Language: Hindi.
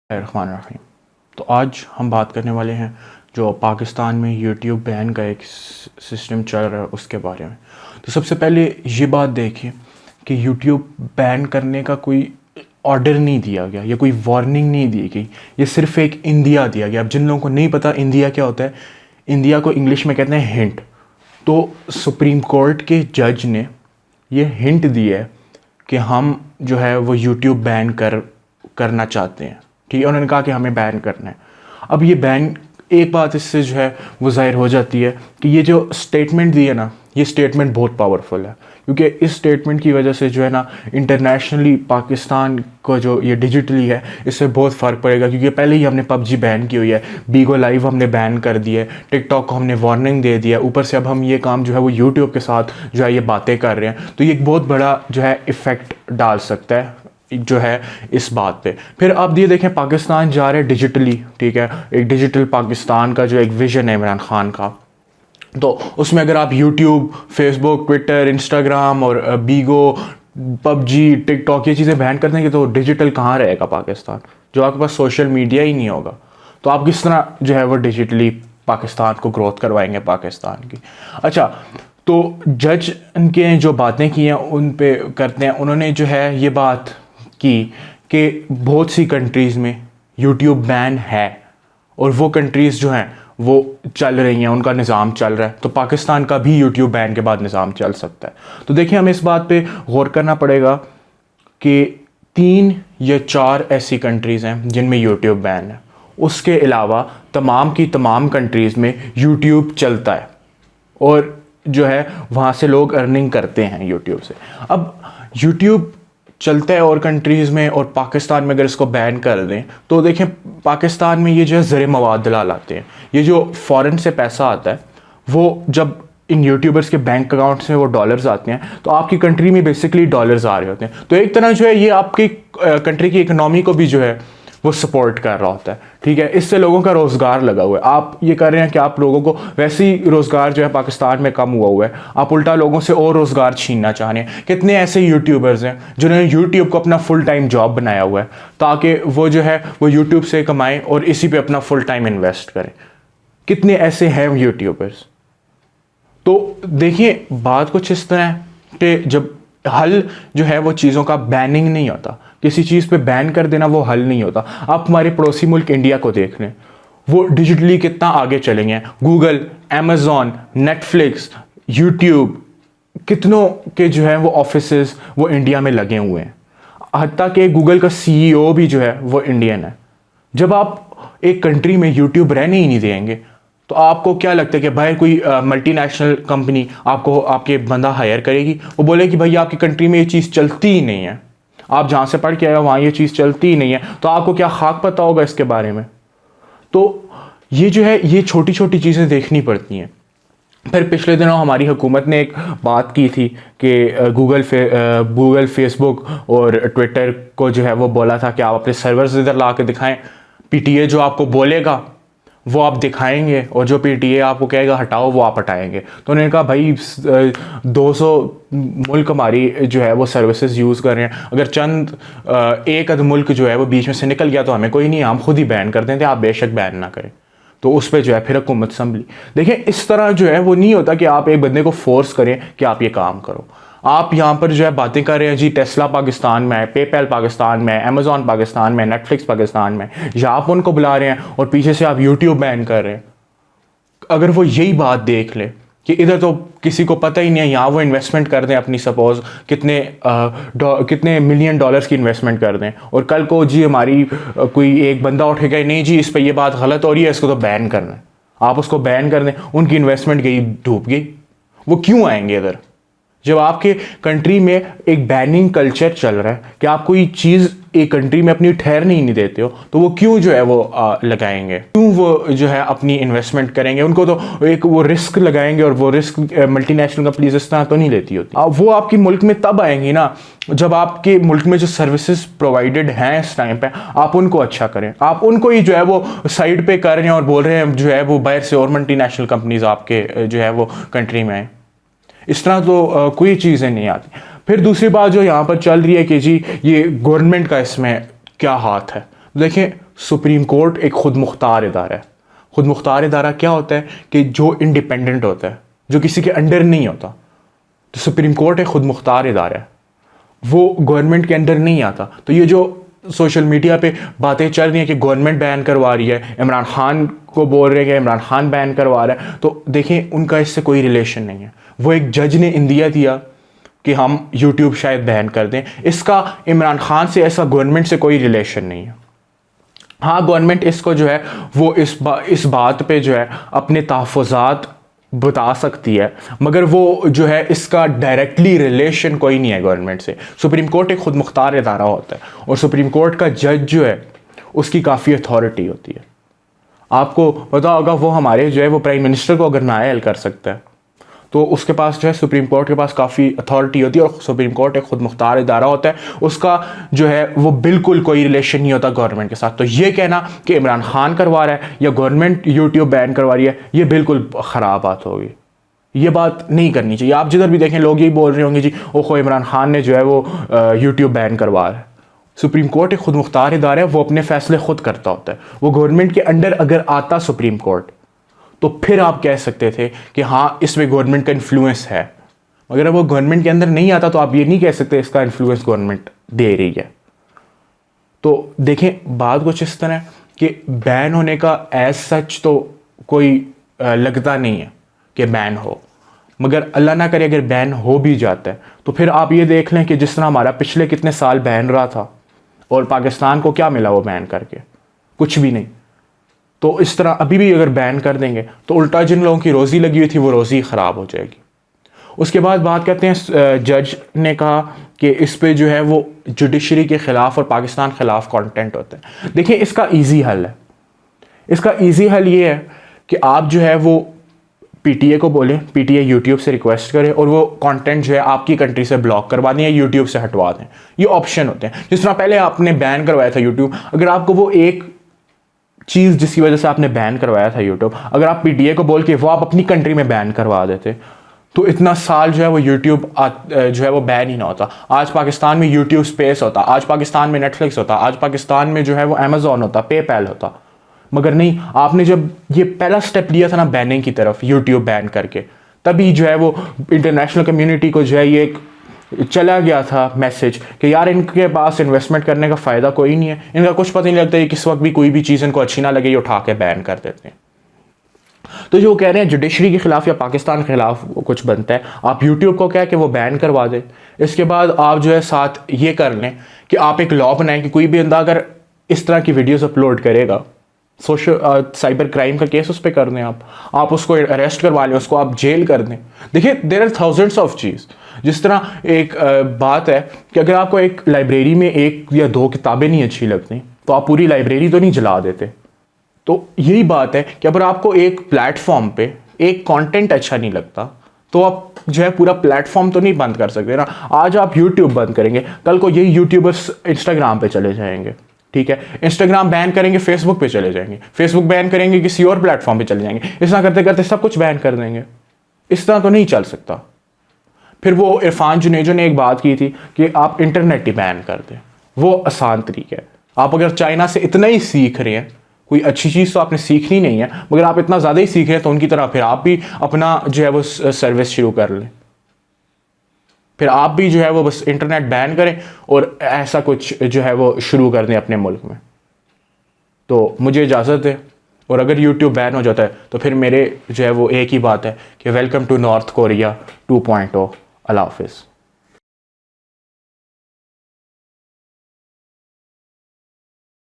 रहमान। तो आज हम बात करने वाले हैं जो पाकिस्तान में यूट्यूब बैन का एक सिस्टम चल रहा है उसके बारे में। तो सबसे पहले ये बात देखिए कि यूट्यूब बैन करने का कोई ऑर्डर नहीं दिया गया या कोई वार्निंग नहीं दी गई, ये सिर्फ एक इंदिया दिया गया। अब जिन लोगों को नहीं पता इंदिया क्या होता है, इंदिया को इंग्लिश में कहते हैं हिंट। तो सुप्रीम कोर्ट के जज ने ये हिंट दिया है कि हम जो है वो यूट्यूब बैन करना चाहते हैं। ठीक है, उन्होंने कहा कि हमें बैन करना है। अब ये बैन, एक बात इससे जो है वो ज़ाहिर हो जाती है कि ये जो स्टेटमेंट दी है ना, ये स्टेटमेंट बहुत पावरफुल है, क्योंकि इस स्टेटमेंट की वजह से जो है ना इंटरनेशनली पाकिस्तान को जो ये डिजिटली है इससे बहुत फ़र्क पड़ेगा। क्योंकि पहले ही हमने पबजी बैन की हुई है, बीगो लाइव हमने बैन कर दिया है, टिकटॉक को हमने वार्निंग दे दिया, ऊपर से अब हम ये काम जो है वो यूट्यूब के साथ जो है ये बातें कर रहे हैं। तो ये एक बहुत बड़ा जो है इफ़ेक्ट डाल सकता है जो है इस बात पे। फिर आप ये देखें पाकिस्तान जा रहे हैं डिजिटली, ठीक है, एक डिजिटल पाकिस्तान का जो एक विज़न है इमरान खान का। तो उसमें अगर आप यूट्यूब, फेसबुक, ट्विटर, इंस्टाग्राम और बीगो, पबजी, टिकटॉक ये चीज़ें बैन कर देंगे तो डिजिटल कहाँ रहेगा पाकिस्तान, जो आपके पास सोशल मीडिया ही नहीं होगा। तो आप किस तरह जो है वो डिजिटली पाकिस्तान को ग्रोथ करवाएंगे पाकिस्तान की। अच्छा, तो जज के जो बातें की हैं उन पे करते हैं। उन्होंने जो है ये बात कि बहुत सी कंट्रीज़ में यूट्यूब बैन है और वो कंट्रीज़ जो हैं वो चल रही हैं, उनका निज़ाम चल रहा है। तो पाकिस्तान का भी यूट्यूब बैन के बाद निज़ाम चल सकता है। तो देखिए, हमें इस बात पे गौर करना पड़ेगा कि 3 या 4 ऐसी कंट्रीज़ हैं जिनमें यूट्यूब बैन है। उसके अलावा तमाम की तमाम कंट्रीज़ में यूट्यूब चलता है और जो है वहाँ से लोग अर्निंग करते हैं यूट्यूब से। अब यूट्यूब चलता है और कंट्रीज़ में, और पाकिस्तान में अगर इसको बैन कर दें तो देखें पाकिस्तान में ये जो है ज़र मवाद दलाल आते हैं, ये जो फ़ॉरेन से पैसा आता है वो जब इन यूट्यूबर्स के बैंक अकाउंट से वो डॉलर्स आते हैं तो आपकी कंट्री में बेसिकली डॉलर्स आ रहे होते हैं। तो एक तरह जो है ये आपकी कंट्री की इकनॉमी को भी जो है वो सपोर्ट कर रहा होता है। ठीक है, इससे लोगों का रोज़गार लगा हुआ है। आप ये कर रहे हैं कि आप लोगों को, वैसे ही रोज़गार जो है पाकिस्तान में कम हुआ है, आप उल्टा लोगों से और रोज़गार छीनना चाह रहे हैं। कितने ऐसे यूट्यूबर्स हैं जिन्होंने यूट्यूब को अपना फुल टाइम जॉब बनाया हुआ है ताकि वो जो है वो यूट्यूब से कमाएं और इसी पे अपना फुल टाइम इन्वेस्ट करें। कितने ऐसे हैं यूट्यूबर्स। तो देखिए, बात कुछ इस तरह है कि जब हल जो है वो चीज़ों का बैनिंग नहीं होता, किसी चीज़ पे बैन कर देना वो हल नहीं होता। आप हमारे पड़ोसी मुल्क इंडिया को देख लें, वो डिजिटली कितना आगे चलेंगे हैं। गूगल, अमेज़ॉन, नेटफ्लिक्स, यूट्यूब, कितनों के जो है वो ऑफिसेस वो इंडिया में लगे हुए हैं। हत्ता कि गूगल का CEO भी जो है वो इंडियन है। जब आप एक कंट्री में यूट्यूब रहने ही नहीं देंगे तो आपको क्या लगता है कि भाई कोई मल्टीनेशनल कंपनी आपको आपके बंदा हायर करेगी, वो बोले कि भाई आपकी कंट्री में ये चीज़ चलती ही नहीं है, आप जहाँ से पढ़ के आए हो वहाँ ये चीज़ चलती ही नहीं है, तो आपको क्या खाक पता होगा इसके बारे में। तो ये जो है ये छोटी छोटी चीज़ें देखनी पड़ती हैं। फिर पिछले दिनों हमारी हुकूमत ने एक बात की थी कि गूगल, फेसबुक और ट्विटर को जो है वो बोला था कि आप अपने सर्वर्स इधर ला के दिखाएं, PTA जो आपको बोलेगा वो आप दिखाएंगे और जो PTA आपको कहेगा हटाओ वो आप हटाएंगे। तो उन्होंने कहा भाई 200 मुल्क हमारी जो है वो सर्विसेज यूज़ कर रहे हैं, अगर चंद एक अध मुल्क जो है वो बीच में से निकल गया तो हमें कोई नहीं, हम खुद ही बैन कर देते, आप बेशक बैन ना करें। तो उस पर जो है फिर हुकूमत संभली। देखिए, इस तरह जो है वो नहीं होता कि आप एक बंदे को फोर्स करें कि आप ये काम करो। आप यहाँ पर जो है बातें कर रहे हैं जी, टेस्ला पाकिस्तान में है, पेपैल पाकिस्तान में है, अमेज़ॉन पाकिस्तान में, नेटफ्लिक्स पाकिस्तान में, या आप उनको बुला रहे हैं और पीछे से आप यूट्यूब बैन कर रहे हैं। अगर वो यही बात देख ले कि इधर तो किसी को पता ही नहीं है, यहाँ वो इन्वेस्टमेंट कर दें अपनी, सपोज कितने मिलियन डॉलर्स की इन्वेस्टमेंट कर दें, और कल को जी हमारी कोई एक बंदा उठेगा नहीं जी इस पर ये बात गलत हो रही है, इसको तो बैन करना है, आप उसको बैन कर दें, उनकी इन्वेस्टमेंट गई, डूब गई। वो क्यों आएंगे इधर जब आपके कंट्री में एक बैनिंग कल्चर चल रहा है कि आप कोई चीज़ एक कंट्री में अपनी ठहरने ही नहीं देते हो, तो वो क्यों जो है वो लगाएंगे, क्यों वो जो है अपनी इन्वेस्टमेंट करेंगे। उनको तो एक वो रिस्क लगाएंगे और वो रिस्क मल्टीनेशनल कंपनीज इस तरह तो नहीं लेती होती। वो आपके मुल्क में तब आएंगी ना जब आपके मुल्क में जो सर्विसेज प्रोवाइडेड हैं इस टाइम पे आप उनको अच्छा करें। आप उनको ही जो है वो साइड पे कर रहे हैं और बोल रहे हैं जो है वो बाहर से और मल्टीनेशनल कंपनीज आपके जो है वो कंट्री में आए। इस तरह तो कोई चीज़ें नहीं आती। फिर दूसरी बात जो यहाँ पर चल रही है कि जी ये गवर्नमेंट का इसमें क्या हाथ है। देखें, सुप्रीम कोर्ट एक खुद मुख्तार इदारा है। खुद मुख्तार इदारा क्या होता है कि जो इंडिपेंडेंट होता है, जो किसी के अंडर नहीं होता। तो सुप्रीम कोर्ट एक खुद मुख्तार इदारा है, वो गवर्नमेंट के अंडर नहीं आता। तो ये जो सोशल मीडिया पे बातें चल रही हैं कि गवर्नमेंट बैन करवा रही है, इमरान खान को बोल रहे हैं कि इमरान खान बैन करवा रहा है, तो देखें उनका इससे कोई रिलेशन नहीं है। वो एक जज ने इंदिया दिया कि हम यूट्यूब शायद बैन कर दें, इसका इमरान खान से ऐसा गवर्नमेंट से कोई रिलेशन नहीं है। हाँ, गवर्नमेंट इसको जो है वो इस बात पे जो है अपने तहफ़्फ़ुज़ात बता सकती है, मगर वो जो है इसका डायरेक्टली रिलेशन कोई नहीं है गवर्नमेंट से। सुप्रीम कोर्ट एक खुद मुख्तार इदारा होता है और सुप्रीम कोर्ट का जज जो है उसकी काफ़ी अथॉरिटी होती है। आपको पता होगा वो हमारे जो है वो प्राइम मिनिस्टर को अगर नाअहल कर सकता है तो उसके पास जो है सुप्रीम कोर्ट के पास काफ़ी अथॉरिटी होती है। और सुप्रीम कोर्ट एक खुद मुख्तार इदारा होता है, उसका जो है वो बिल्कुल कोई रिलेशन नहीं होता गवर्नमेंट के साथ। तो ये कहना कि इमरान खान करवा रहा है या गवर्नमेंट यूट्यूब बैन करवा रही है, ये बिल्कुल ख़राब बात होगी। ये बात नहीं करनी चाहिए। आप जिधर भी देखें लोग यही बोल रहे होंगे जी ओहो इमरान खान ने जो है वो यूट्यूब बैन करवा रहा है। सुप्रीम कोर्ट एक खुद मुख्तार इदारा है, वो अपने फैसले खुद करता होता है। वो गवर्नमेंट के अंडर अगर आता सुप्रीम कोर्ट तो फिर आप कह सकते थे कि हाँ इसमें गवर्नमेंट का इन्फ्लुएंस है, मगर अब वो गवर्नमेंट के अंदर नहीं आता तो आप ये नहीं कह सकते इसका इन्फ्लुएंस गवर्नमेंट दे रही है। तो देखें बात कुछ इस तरह कि बैन होने का एज सच तो कोई लगता नहीं है कि बैन हो, मगर अल्लाह ना करे अगर बैन हो भी जाता है तो फिर आप ये देख लें कि जिस तरह हमारा पिछले कितने साल बैन रहा था और पाकिस्तान को क्या मिला वो बैन करके, कुछ भी नहीं। तो इस तरह अभी भी अगर बैन कर देंगे तो उल्टा जिन लोगों की रोज़ी लगी हुई थी वो रोज़ी ख़राब हो जाएगी। उसके बाद बात करते हैं, जज ने कहा कि इस पे जो है वो जुडिशरी के ख़िलाफ़ और पाकिस्तान ख़िलाफ़ कंटेंट होता है। देखिए इसका इजी हल है। इसका इजी हल ये है कि आप जो है वो पीटीए को बोलें, पीटीए यूट्यूब से रिक्वेस्ट करे और वो कंटेंट जो है आपकी कंट्री से ब्लॉक करवा दें या यूट्यूब से हटवा दें। ये ऑप्शन होते हैं। जिस तरह पहले आपने बैन करवाया था यूट्यूब, अगर आपको वो एक चीज़ जिसकी वजह से आपने बैन करवाया था यूट्यूब, अगर आप पीटीए को बोल के वो आप अपनी कंट्री में बैन करवा देते तो इतना साल जो है वो यूट्यूब जो है वो बैन ही ना होता। आज पाकिस्तान में यूट्यूब स्पेस होता, आज पाकिस्तान में नेटफ्लिक्स होता, आज पाकिस्तान में जो है वो अमेजोन होता, पेपैल होता। मगर नहीं, आपने जब ये पहला स्टेप लिया था ना बैनिंग की तरफ, यूट्यूब बैन करके, तभी जो है वो इंटरनेशनल कम्युनिटी को जो है ये एक चला गया था मैसेज कि यार इनके पास इन्वेस्टमेंट करने का फ़ायदा कोई नहीं है, इनका कुछ पता नहीं लगता है किस वक्त भी कोई भी चीज़ इनको अच्छी ना लगे ये उठा के बैन कर देते हैं। तो जो कह रहे हैं जुडिशरी के ख़िलाफ़ या पाकिस्तान के ख़िलाफ़ कुछ बनता है, आप यूट्यूब को क्या है कि वो बैन करवा दें। इसके बाद आप जो है साथ ये कर लें कि आप एक लॉ बनाएं कि कोई भी बंदा अगर इस तरह की वीडियोस अपलोड करेगा, सोशल साइबर क्राइम का केस उस पर कर दें, आप उसको अरेस्ट करवा लें, उसको आप जेल कर दें। देखिए देयर आर थाउजेंड्स ऑफ चीज़। जिस तरह एक बात है कि अगर आपको एक लाइब्रेरी में एक या दो किताबें नहीं अच्छी लगती तो आप पूरी लाइब्रेरी तो नहीं जला देते। तो यही बात है कि अगर आपको एक प्लेटफॉर्म पे एक कंटेंट अच्छा नहीं लगता तो आप जो है पूरा प्लेटफॉर्म तो नहीं बंद कर सकते ना। आज आप यूट्यूब बंद करेंगे, कल को यही यूट्यूबर्स इंस्टाग्राम पे चले जाएंगे, ठीक है। इंस्टाग्राम बैन करेंगे, फेसबुक पे चले जाएंगे, फेसबुक बैन करेंगे, किसी और प्लेटफॉर्म पे चले जाएंगे। इस तरह करते करते सब कुछ बैन कर देंगे। इस तरह तो नहीं चल सकता। फिर वो इरफान जुनेजो ने एक बात की थी कि आप इंटरनेट ही बैन कर दें, वो आसान तरीका है। आप अगर चाइना से इतना ही सीख रहे हैं, कोई अच्छी चीज़ तो आपने सीखनी नहीं है, मगर आप इतना ज़्यादा ही सीख रहे हैं तो उनकी तरह फिर आप भी अपना जो है वो सर्विस शुरू कर लें। फिर आप भी जो है वो बस इंटरनेट बैन करें और ऐसा कुछ जो है वो शुरू कर दें अपने मुल्क में। तो मुझे इजाज़त है। और अगर यूट्यूब बैन हो जाता है तो फिर मेरे जो है वो एक ही बात है कि वेलकम टू नॉर्थ कोरिया 2.0। अल्लाह हाफिज़।